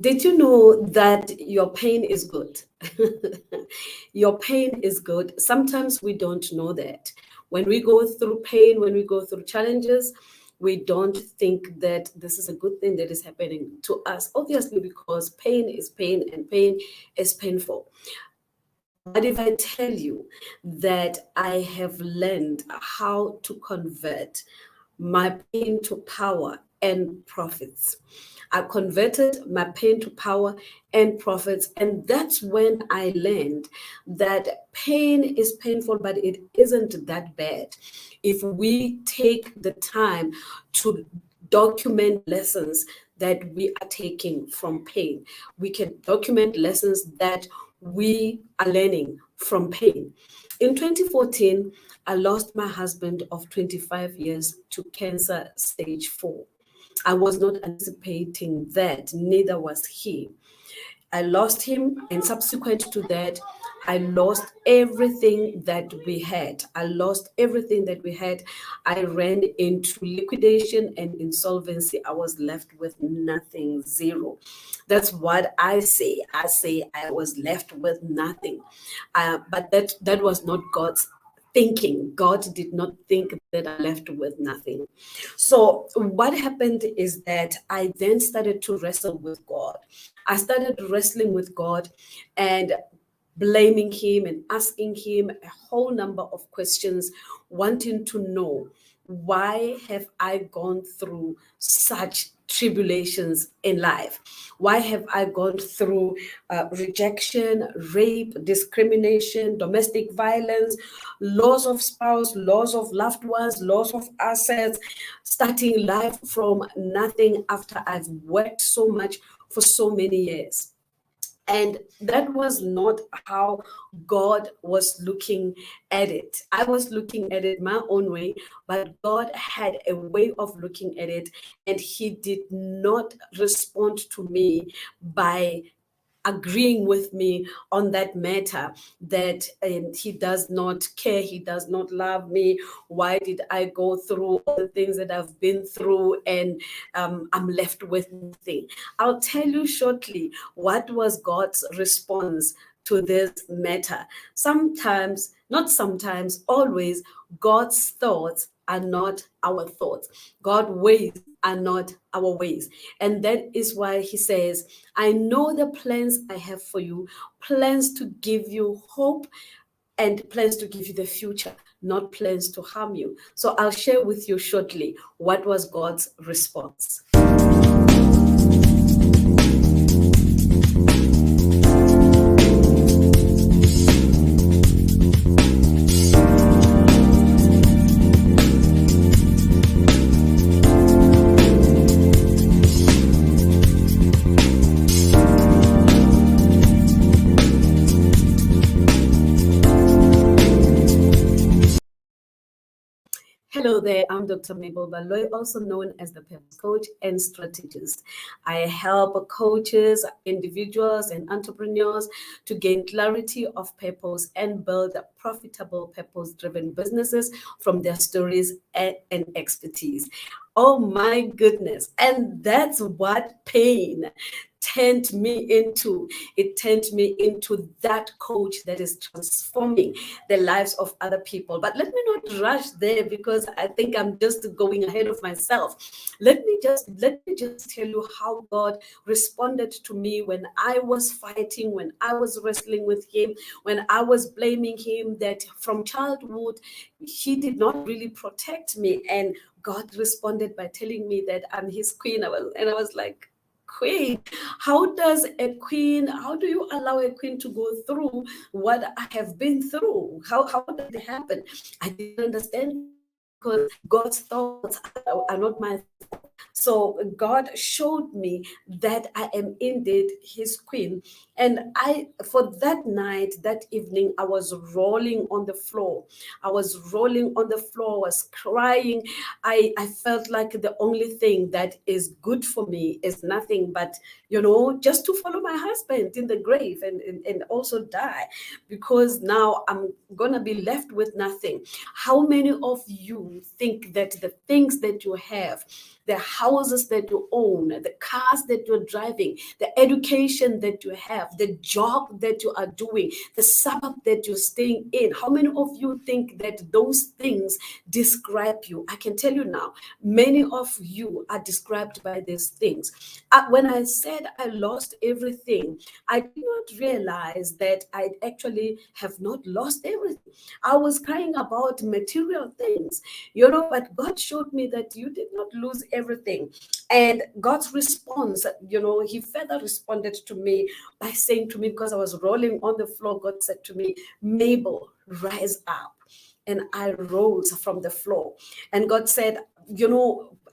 Did you know that your pain is good? Your pain is good. Sometimes we don't know that. When we go through pain, when we go through challenges, we don't think that this is a good thing that is happening to us. Obviously, because pain is pain and pain is painful. What if I tell you that I have learned how to convert my pain to power and profits? I converted my pain to power and profits. And that's when I learned that pain is painful, but it isn't that bad. If we take the time to document lessons that we are taking from pain, we can document lessons that we are learning from pain. In 2014, I lost my husband of 25 years to cancer stage 4. I was not anticipating that, neither was he. I lost him, and subsequent to that, I lost everything that we had. I lost everything that we had. I ran into liquidation and insolvency. I was left with nothing, zero. That's what I say. I say I was left with nothing. But that was not God's thinking. God did not think that I left with nothing. So, what happened is that I then started to wrestle with God. I started wrestling with God and blaming Him and asking Him a whole number of questions, wanting to know, why have I gone through such tribulations in life? Why have I gone through rejection, rape, discrimination, domestic violence, loss of spouse, loss of loved ones, loss of assets, starting life from nothing after I've worked so much for so many years? And that was not how God was looking at it. I was looking at it my own way, but God had a way of looking at it, and He did not respond to me by agreeing with me on that matter, that He does not care, He does not love me. Why did I go through all the things that I've been through, and I'm left with nothing? I'll tell you shortly what was God's response to this matter. Sometimes, not sometimes, always, God's thoughts are not our thoughts. God's ways are not our ways. And that is why He says, I know the plans I have for you, plans to give you hope and plans to give you the future, not plans to harm you. So I'll share with you shortly what was God's response. Hello there, I'm Dr. Mabel Baloy, also known as the Purpose Coach and Strategist. I help coaches, individuals, and entrepreneurs to gain clarity of purpose and build profitable purpose-driven businesses from their stories and expertise. Oh my goodness. And that's what pain turned me into. It turned me into that coach that is transforming the lives of other people. But let me not rush there, because I think I'm just going ahead of myself. Let me just tell you how God responded to me when I was fighting, when I was wrestling with Him, when I was blaming Him that from childhood He did not really protect me. And God responded by telling me that I'm His queen. I was like, queen, how do you allow a queen to go through what I have been through? How did it happen? I didn't understand, because God's thoughts are not my thoughts. So God showed me that I am indeed His queen. And for that night, that evening, I was rolling on the floor. I was rolling on the floor, was crying. I felt like the only thing that is good for me is nothing but, just to follow my husband in the grave, and also die, because now I'm going to be left with nothing. How many of you think that the things that you have the houses that you own, the cars that you're driving, the education that you have, the job that you are doing, the suburb that you're staying in. How many of you think that those things describe you? I can tell you now, many of you are described by these things. When I said I lost everything, I did not realize that I actually have not lost everything. I was crying about material things, but God showed me that you did not lose everything. And God's response, He further responded to me by saying to me, because I was rolling on the floor, God said to me, Mabel, rise up. And I rose from the floor. And God said,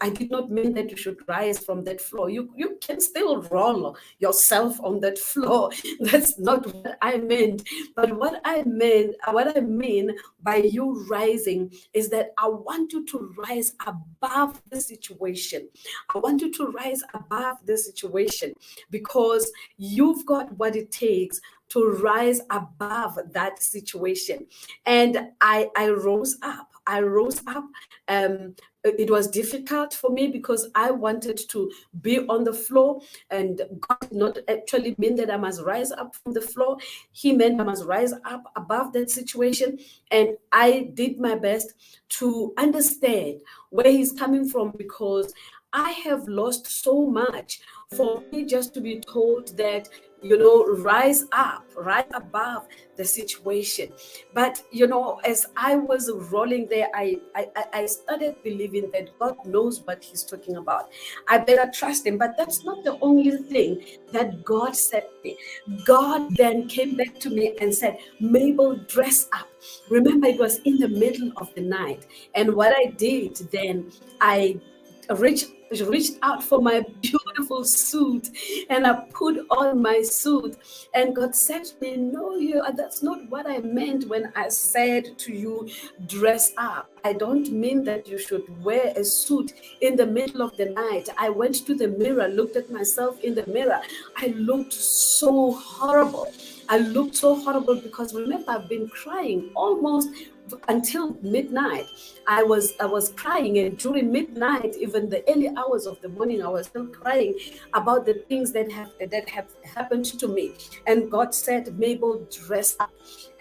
I did not mean that you should rise from that floor. You can still roll yourself on that floor. That's not what I meant. But what I mean by you rising is that I want you to rise above the situation. I want you to rise above the situation, because you've got what it takes to rise above that situation. And I rose up. It was difficult for me because I wanted to be on the floor, and God did not actually mean that I must rise up from the floor. He meant I must rise up above that situation. And I did my best to understand where He's coming from, because I have lost so much for me just to be told that, rise up, rise above the situation. But, as I was rolling there, I started believing that God knows what He's talking about. I better trust Him. But that's not the only thing that God said to me. God then came back to me and said, Mabel, dress up. Remember, it was in the middle of the night. And what I did then, I reached out for my beautiful suit, and I put on my suit. And God said to me, no, that's not what I meant when I said to you, dress up. I don't mean that you should wear a suit in the middle of the night. I went to the mirror, looked at myself in the mirror. I looked so horrible. Because remember, I've been crying almost until midnight. I was crying, and during midnight, even the early hours of the morning, I was still crying about the things that have happened to me. And God said, Mabel, dress up.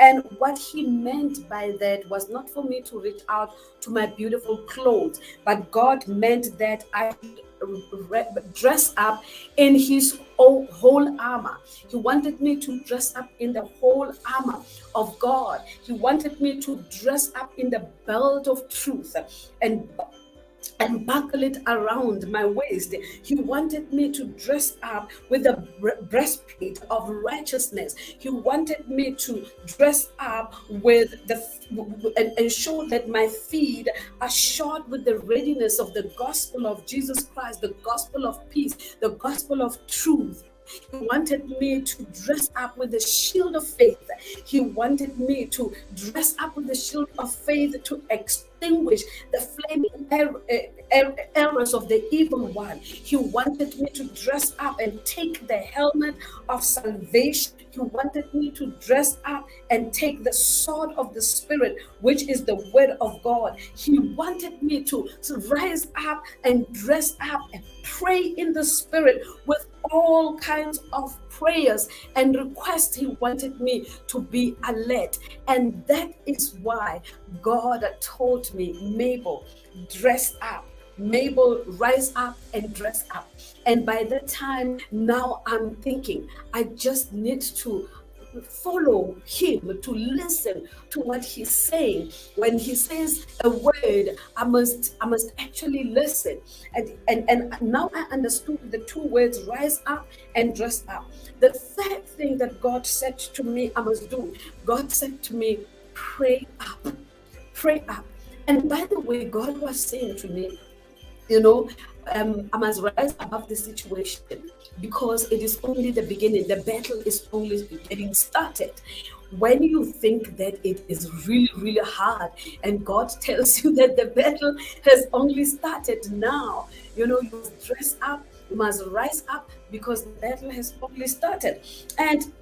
And what He meant by that was not for me to reach out to my beautiful clothes, but God meant that I dress up in His whole armor. He wanted me to dress up in the whole armor of God. He wanted me to dress up in the belt of truth and buckle it around my waist. He wanted me to dress up with the breastplate of righteousness. He wanted me to dress up with and ensure that my feet are shod with the readiness of the gospel of Jesus Christ, the gospel of peace, the gospel of truth. He wanted me to dress up with the shield of faith. He wanted me to dress up with the shield of faith to extinguish the flaming arrows of the evil one. He wanted me to dress up and take the helmet of salvation. He wanted me to dress up and take the sword of the Spirit, which is the word of God. He wanted me to rise up and dress up and pray in the Spirit with all kinds of prayers and requests. He wanted me to be alert. And that is why God told me, Mabel, dress up. Mabel, rise up and dress up. And by that time, now I'm thinking, I just need to follow Him, to listen to what He's saying. When He says a word, I must actually listen. And now I understood the two words, rise up and dress up. The third thing that God said to me I must do, God said to me, pray up. Pray up. And by the way, God was saying to me, I must rise above the situation, because it is only the beginning. The battle is only getting started. When you think that it is really, really hard, and God tells you that the battle has only started now, you must dress up, you must rise up, because the battle has only started. And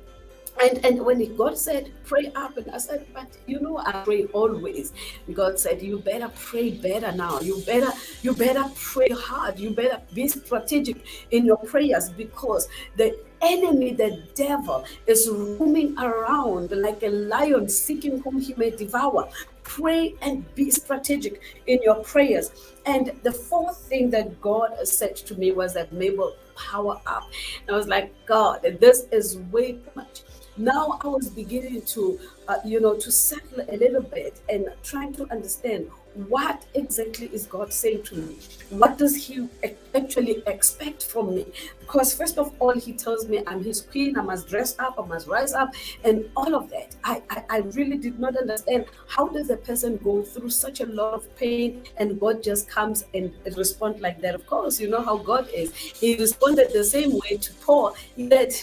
And when God said pray up, and I said, but I pray always. God said, you better pray better now. You better pray hard. You better be strategic in your prayers, because the enemy, the devil, is roaming around like a lion seeking whom he may devour. Pray and be strategic in your prayers. And the fourth thing that God said to me was that, Mabel, power up. And I was like, God, this is way too much. Now I was beginning to settle a little bit and trying to understand what exactly is God saying to me. What does He actually expect from me? Because first of all, He tells me I'm His queen. I must dress up. I must rise up, and all of that. I really did not understand, how does a person go through such a lot of pain and God just comes and respond like that? Of course, you know how God is. He responded the same way to Paul. He said,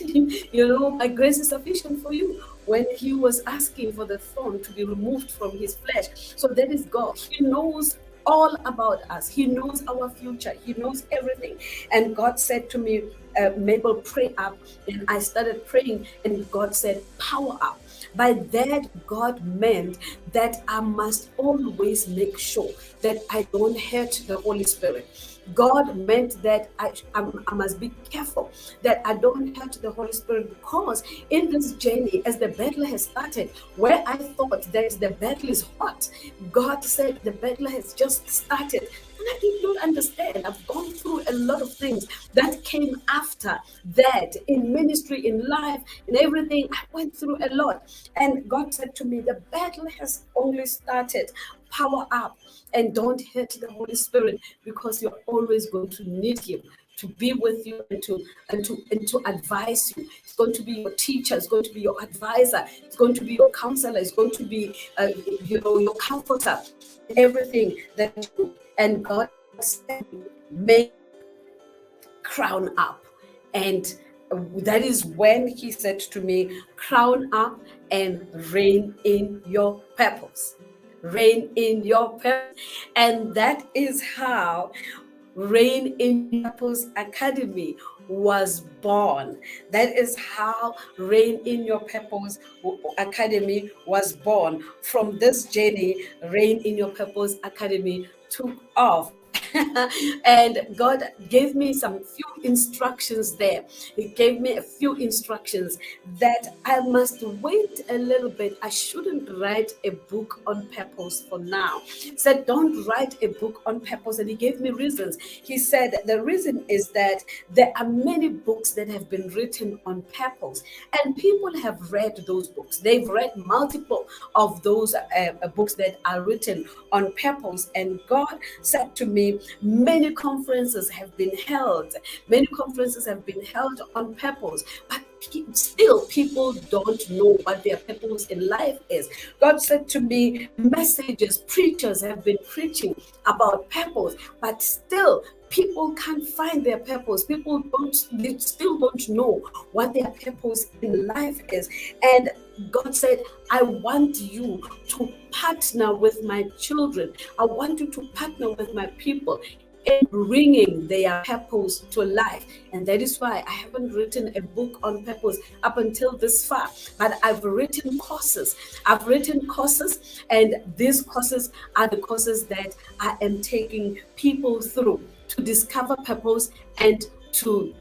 my grace is sufficient for you, when he was asking for the thorn to be removed from his flesh. So that is God. He knows all about us. He knows our future. He knows everything. And God said to me, Mabel, pray up. And I started praying, and God said, power up. By that, God meant that I must always make sure that I don't hurt the Holy Spirit. God meant that I must be careful that I don't hurt the Holy Spirit, because in this journey, as the battle has started, where I thought that the battle is hot, God said the battle has just started. And I did not understand. I've gone through a lot of things that came after that, in ministry, in life, in everything. I went through a lot. And God said to me, the battle has only started. Power up and don't hurt the Holy Spirit, because you're always going to need Him to be with you, and to advise you. It's going to be your teacher. It's going to be your advisor. It's going to be your counselor. It's going to be your comforter. Everything that you do. And God said, make crown up. And that is when He said to me, crown up and reign in your purpose. Reign in your purpose. And that is how Reign in Purpose Academy was born. That is how Reign in Your Purpose Academy was born. From this journey, Reign in Your Purpose Academy took off. And God gave me some few instructions there. He gave me a few instructions that I must wait a little bit. I shouldn't write a book on purpose for now. He said, don't write a book on purpose. And He gave me reasons. He said, the reason is that there are many books that have been written on purpose, and people have read those books. They've read multiple of those books that are written on purpose. And God said to me, many conferences have been held. Many conferences have been held on purpose, but still people don't know what their purpose in life is. God said to me, messages, preachers have been preaching about purpose, but still people can't find their purpose. They still don't know what their purpose in life is. And God said, I want you to partner with my children. I want you to partner with my people in bringing their purpose to life. And that is why I haven't written a book on purpose up until this far. But I've written courses. And these courses are the courses that I am taking people through to discover purpose and to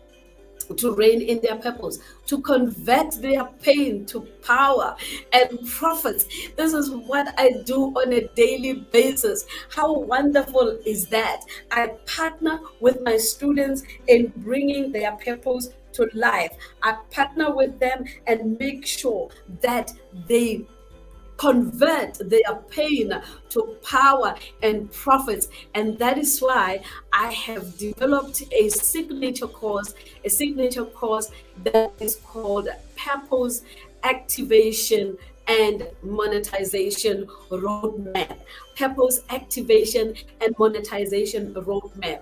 reign in their purpose, to convert their pain to power and profits. This is what I do on a daily basis. How wonderful is that? I partner with my students in bringing their purpose to life. I partner with them and make sure that they convert their pain to power and profits. And that is why I have developed a signature course that is called Purpose Activation and Monetization Roadmap. Purpose Activation and Monetization Roadmap.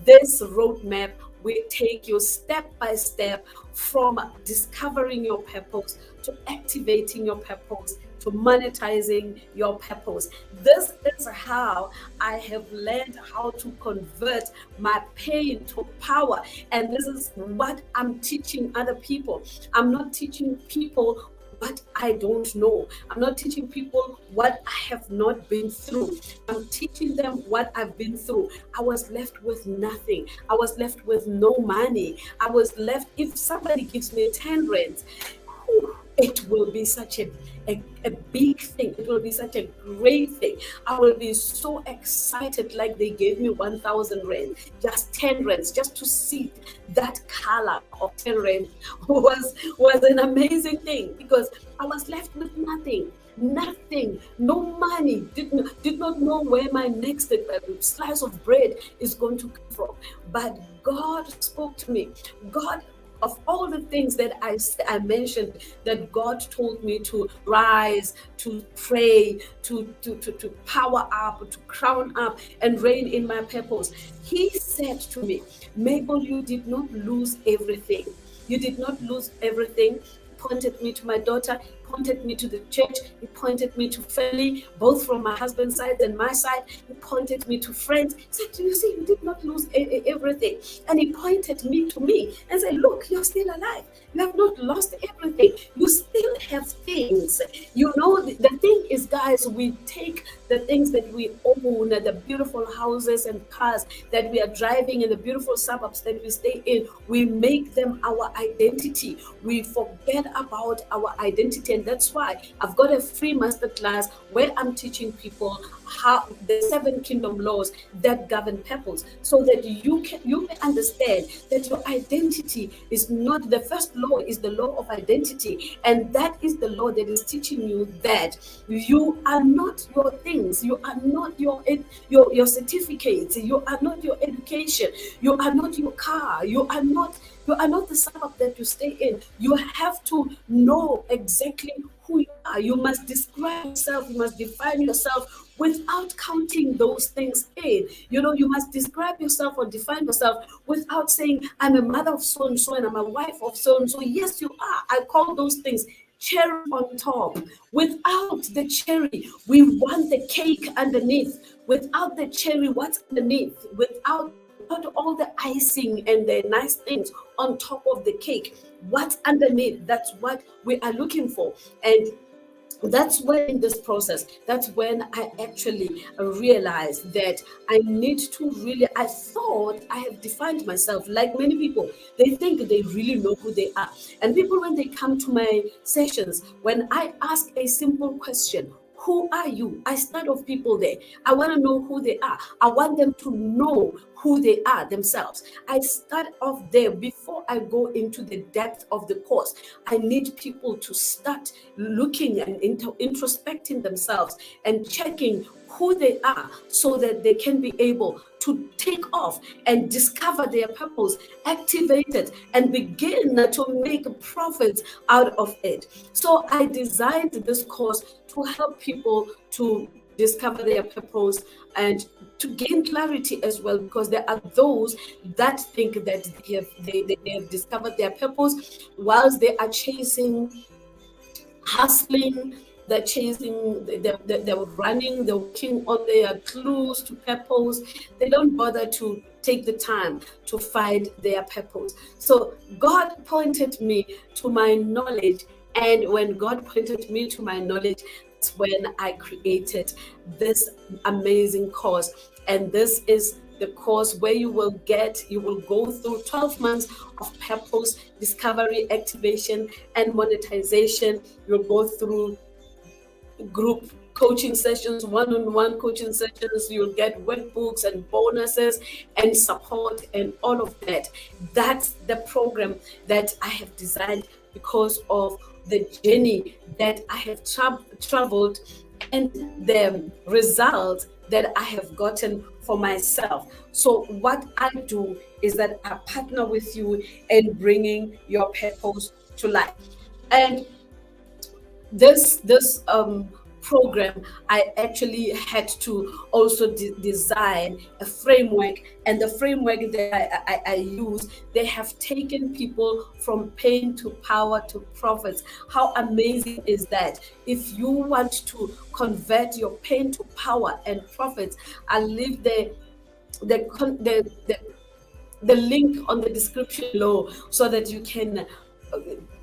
This roadmap will take you step by step from discovering your purpose to activating your purpose to monetizing your purpose. This is how I have learned how to convert my pain to power. And this is what I'm teaching other people. I'm not teaching people what I don't know. I'm not teaching people what I have not been through. I'm teaching them what I've been through. I was left with nothing. I was left with no money. I was left, if somebody gives me 10 rands, it will be such a big thing. It will be such a great thing. I will be so excited, like they gave me 1,000 rand, just 10 rands, just to see that color of 10 rand was an amazing thing, because I was left with nothing, no money, did not know where my next slice of bread is going to come from. But God spoke to me. God, of all the things that I mentioned, that God told me to rise, to pray, to power up, to crown up and reign in my purpose, He said to me, Mabel, you did not lose everything. You did not lose everything. Pointed me to my daughter, pointed me to the church, he pointed me to family, both from my husband's side and my side. He pointed me to friends. He said, you see, you did not lose everything. And he pointed me to me and said, look, you're still alive. You have not lost everything. You still have things. You know, the thing is, guys, we take the things that we own, the beautiful houses and cars that we are driving, and the beautiful suburbs that we stay in, we make them our identity. We forget about our identity. And that's why I've got a free masterclass where I'm teaching people how the 7 kingdom laws that govern purpose, so that you may understand that your identity is not, the first law is the law of identity, and that is the law that is teaching you that you are not your things, you are not your certificates, you are not your education, you are not your car, you are not the suburb that you stay in. You have to know exactly who you are. You must describe yourself, you must define yourself without counting those things in. You know, you must describe yourself or define yourself without saying, I'm a mother of so and so and I'm a wife of so and so. Yes, you are. I call those things cherry on top. Without the cherry, we want the cake underneath. Without the cherry, what's underneath? Without all the icing and the nice things on top of the cake, what's underneath? That's what we are looking for. And that's when, in this process, that's when I actually realized that I need to really, I thought I have defined myself. Like many people, they think they really know who they are. And people, when they come to my sessions, when I ask a simple question, who are you? I start off people there. I want to know who they are. I want them to know who they are themselves. I start off there before I go into the depth of the course. I need people to start looking and introspecting themselves and checking who they are, so that they can be able to take off and discover their purpose, activate it, and begin to make profits out of it. So I designed this course to help people to discover their purpose and to gain clarity as well, because there are those that think that they have discovered their purpose whilst they are chasing, hustling, they're chasing, they're running, they're working on their clues to purpose. They don't bother to take the time to find their purpose. So God pointed me to my knowledge, and when God pointed me to my knowledge, that's when I created this amazing course. And this is the course where you will go through 12 months of purpose discovery, activation, and monetization. You'll go through group coaching sessions, one-on-one coaching sessions. You'll get workbooks and bonuses and support and all of that. That's the program that I have designed because of the journey that I have traveled and the result that I have gotten for myself. So what I do is that I partner with you in bringing your purpose to life. And this program, I actually had to also design a framework, and the framework that I use, they have taken people from pain to power to profits. How amazing is that? If you want to convert your pain to power and profits, I'll leave the link on the description below so that you can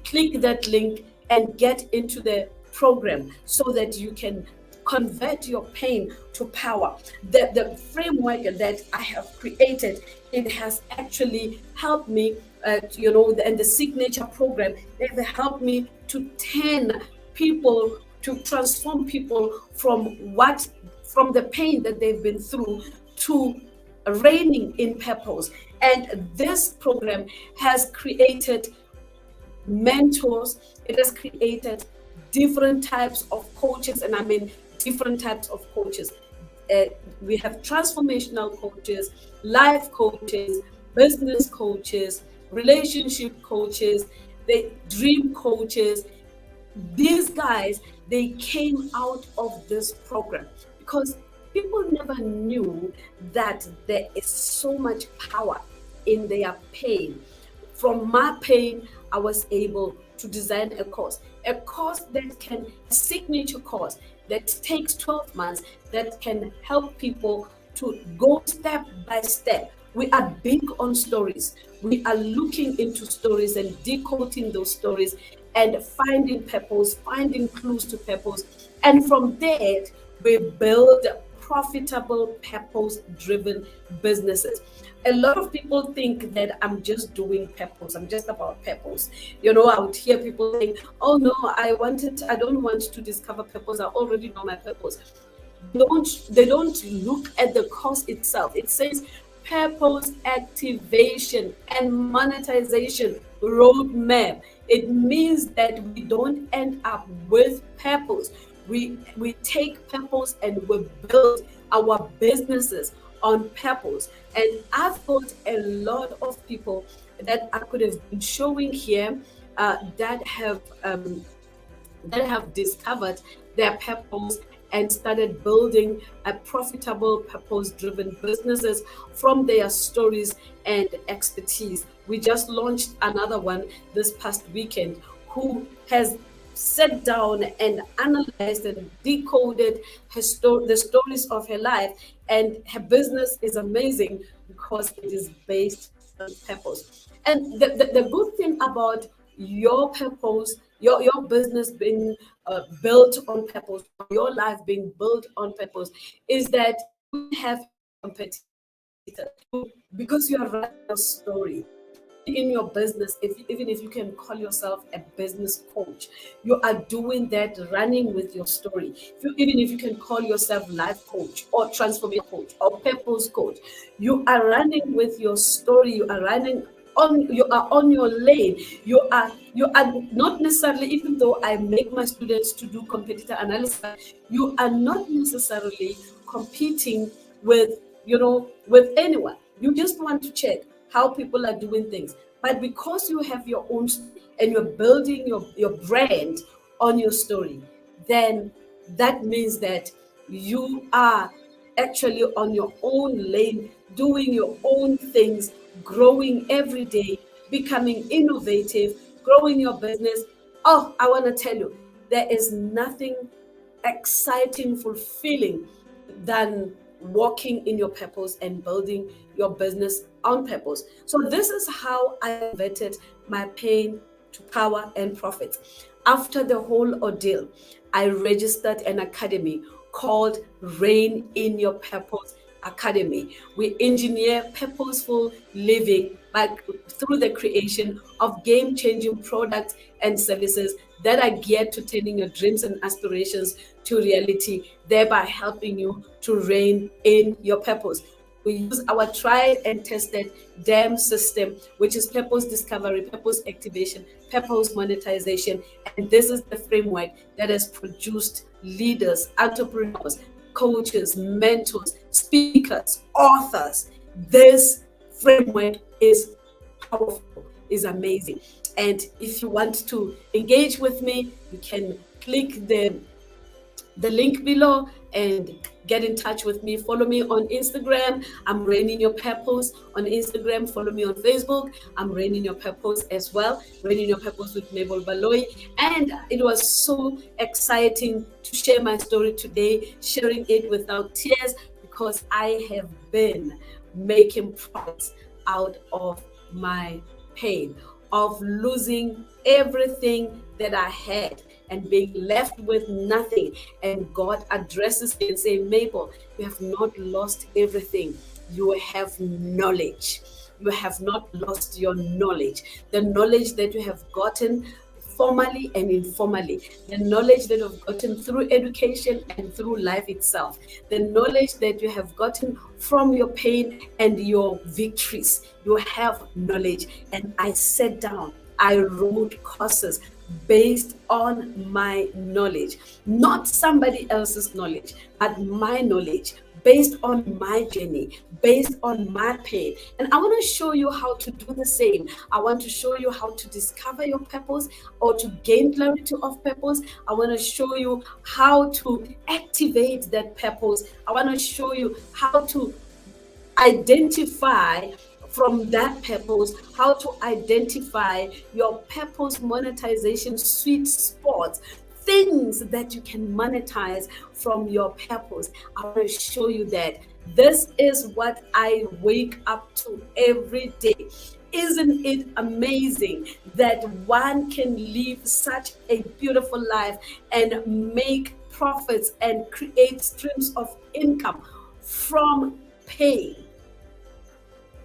click that link and get into the program so that you can convert your pain to power. The framework that I have created, it has actually helped me, and the signature program, it has helped me to turn people, to transform people from the pain that they've been through to reigning in purpose. And this program has created mentors, it has created different types of coaches, and I mean different types of coaches. We have transformational coaches, life coaches, business coaches, relationship coaches, the dream coaches. These guys, they came out of this program because people never knew that there is so much power in their pain. From my pain, I was able to design a course that can, a signature course that takes 12 months, that can help people to go step by step. We are big on stories. We are looking into stories and decoding those stories and finding purpose, finding clues to purpose. And from there, we build profitable, purpose-driven businesses. A lot of people think that I'm just doing purpose. I'm just about purpose. I would hear people saying, "Oh no, I don't want to discover purpose. I already know my purpose." They don't look at the course itself. It says purpose activation and monetization roadmap. It means that we don't end up with purpose. We take purpose and we build our businesses on purpose. And I've got a lot of people that I could have been showing here, that have discovered their purpose and started building a profitable, purpose-driven businesses from their stories and expertise. We just launched another one this past weekend who has sat down and analyzed and decoded the stories of her life, and her business is amazing because it is based on purpose. And the good thing about your purpose, your business being built on purpose, your life being built on purpose, is that you have competitors because you are writing a story in your business. Even if you can call yourself a business coach, you are doing that running with your story. Even if you can call yourself life coach or transformation coach or purpose coach, you are running with your story. You are on your lane. You are not necessarily, even though I make my students to do competitor analysis, you are not necessarily competing with with anyone. You just want to check how people are doing things. But because you have your own story and you're building your brand on your story, then that means that you are actually on your own lane, doing your own things, growing every day, becoming innovative, growing your business. Oh, I want to tell you, there is nothing exciting, fulfilling than walking in your purpose and building your business on purpose. So this is how I converted my pain to power and profit. After the whole ordeal, I registered an academy called Reign in Your Purpose Academy. We engineer purposeful living through the creation of game-changing products and services that are geared to turning your dreams and aspirations to reality, thereby helping you to reign in your purpose. We use our tried and tested DAM system, which is purpose discovery, purpose activation, purpose monetization. And this is the framework that has produced leaders, entrepreneurs, coaches, mentors, speakers, authors. This framework is powerful, is amazing. And if you want to engage with me, you can click the link below and get in touch with me. Follow me on Instagram. I'm Reigning Your Purpose on Instagram. Follow me on Facebook. I'm Reigning Your Purpose as well. Reigning Your Purpose with Mabel Baloy. And it was so exciting to share my story today, sharing it without tears, because I have been making profits out of my pain. of losing everything that I had and being left with nothing. And God addresses me and say, Mabel, you have not lost everything. You have knowledge. You have not lost your knowledge. The knowledge that you have gotten formally and informally, the knowledge that you've gotten through education and through life itself, the knowledge that you have gotten from your pain and your victories. You have knowledge. And I sat down, I wrote courses based on my knowledge, not somebody else's knowledge, but my knowledge, based on my journey, based on my pain. And I want to show you how to do the same. I want to show you how to discover your purpose or to gain clarity of purpose. I want to show you how to activate that purpose. I want to show you how to identify from that purpose, how to identify your purpose monetization sweet spots, things that you can monetize from your purpose. I want to show you that. This is what I wake up to every day. Isn't it amazing that one can live such a beautiful life and make profits and create streams of income from pain?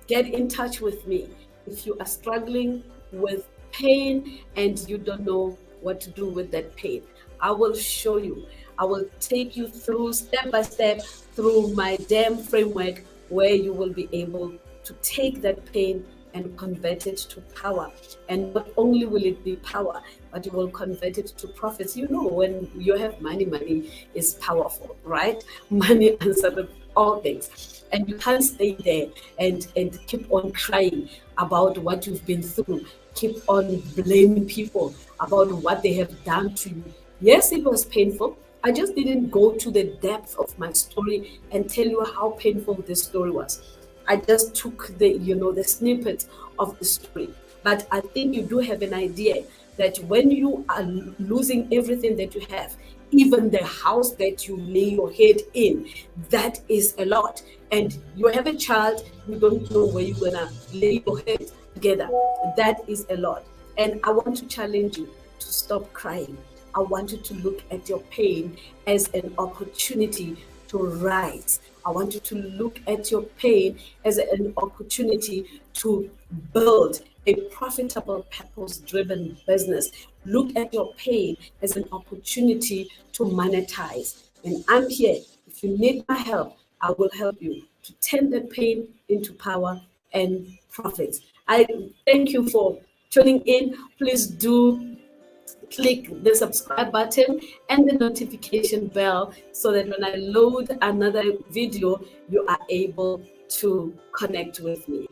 Get in touch with me if you are struggling with pain and you don't know what to do with that pain. I will show you. I will take you through step by step through my DAM framework, where you will be able to take that pain and convert it to power. And not only will it be power, but you will convert it to profits. You know, when you have money, money is powerful, right? Money answers all things. And you can't stay there and keep on crying about what you've been through. Keep on blaming people about what they have done to you. Yes, it was painful. I just didn't go to the depth of my story and tell you how painful this story was. I just took the snippet of the story. But I think you do have an idea that when you are losing everything that you have, even the house that you lay your head in, that is a lot. And you have a child, you don't know where you're gonna lay your head together. That is a lot. And I want to challenge you to stop crying. I want you to look at your pain as an opportunity to rise. I want you to look at your pain as an opportunity to build a profitable, purpose-driven business. Look at your pain as an opportunity to monetize. And I'm here. If you need my help, I will help you to turn that pain into power and profits. I thank you for tuning in. Please do click the subscribe button and the notification bell so that when I load another video, you are able to connect with me.